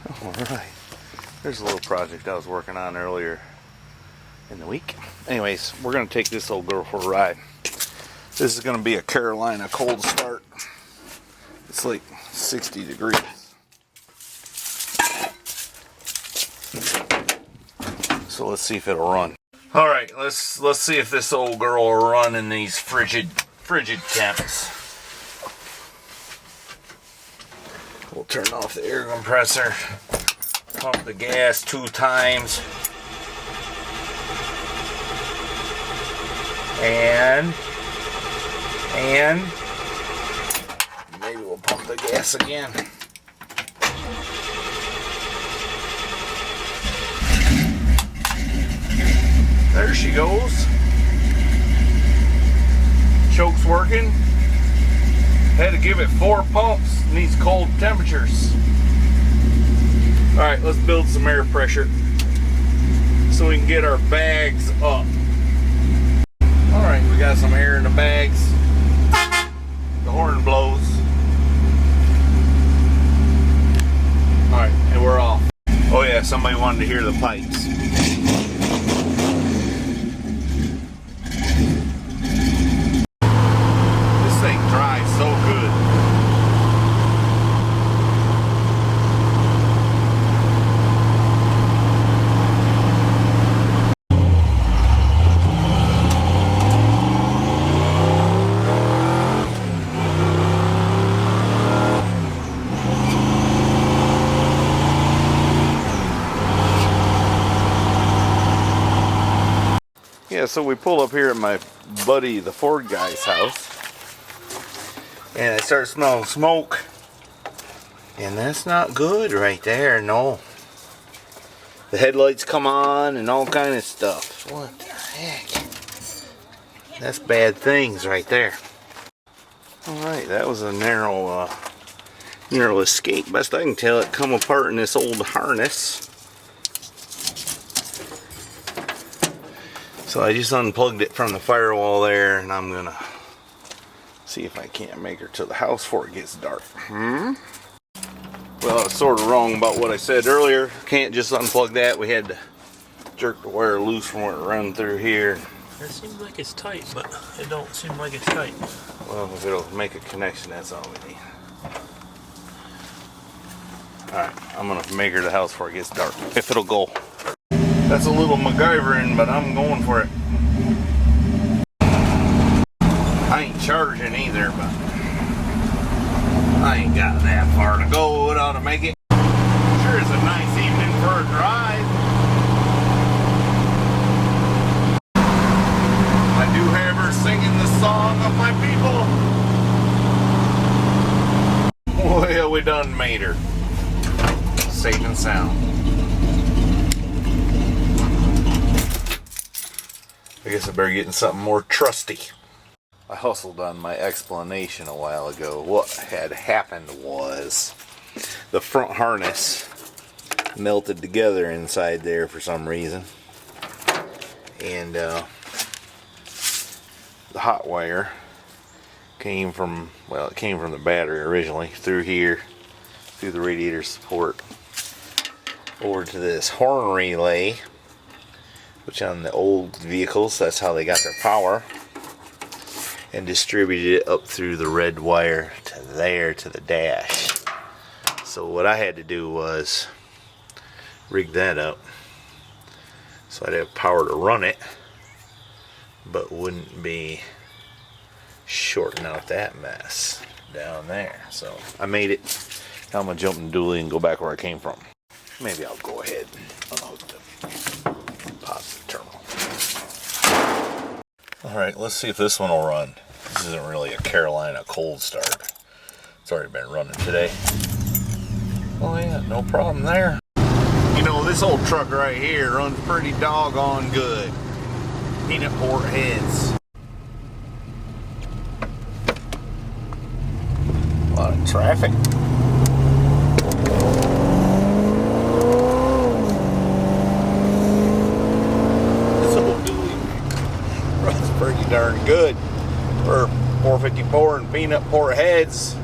Alright, there's a little project I was working on earlier in the week. Anyways, we're going to take this old girl for a ride. This is going to be a Carolina cold start. It's like 60 degrees. So let's see if it'll run. Alright, let's see if this old girl will run in these frigid temps. We'll turn off the air compressor, pump the gas 2 times, and maybe we'll pump the gas again. There she goes. Choke's working. Had to give it 4 pumps. Needs cold temperatures. Alright, let's build some air pressure so we can get our bags up. Alright, we got some air in the bags. The horn blows. Alright, and we're off. Oh yeah, somebody wanted to hear the pipes. This thing drives so good. Yeah, so we pull up here at my buddy, the Ford guy's house, and I start smelling smoke, and that's not good right there, no. The headlights come on and all kind of stuff. What the heck? That's bad things right there. Alright, that was a narrow escape. Best I can tell, it come apart in this old harness. So I just unplugged it from the firewall there, and I'm gonna see if I can't make her to the house before it gets dark. Well, I was sort of wrong about what I said earlier. Can't just unplug that. We had to jerk the wire loose from where it run through here. It seems like it's tight, but it don't seem like it's tight. Well, if it'll make a connection, that's all we need. Alright, I'm gonna make her to the house before it gets dark. If it'll go. That's a little MacGyvering, but I'm going for it. I ain't charging either, but I ain't got that far to go. It ought to make it. Sure is a nice evening for a drive. I do have her singing the song of my people. Well, we done made her. Safe and sound. I guess I better get in something more trusty. I hustled on my explanation a while ago. What had happened was the front harness melted together inside there for some reason. And the hot wire came from, well, it came from the battery originally, through here, through the radiator support, over to this horn relay, which on the old vehicles, that's how they got their power, and distributed it up through the red wire to there, to the dash. So what I had to do was rig that up so I'd have power to run it, but wouldn't be shorting out that mess down there. So I made it. Now I'm gonna jump in the dually and go back where I came from. Maybe I'll go ahead and unhook the positive terminal. Alright, let's see if this one will run. This isn't really a Carolina cold start. It's already been running today. Oh yeah, no problem there. You know, this old truck right here runs pretty doggone good. Peanut port heads. A lot of traffic. Pretty darn good for 454 and peanut port heads.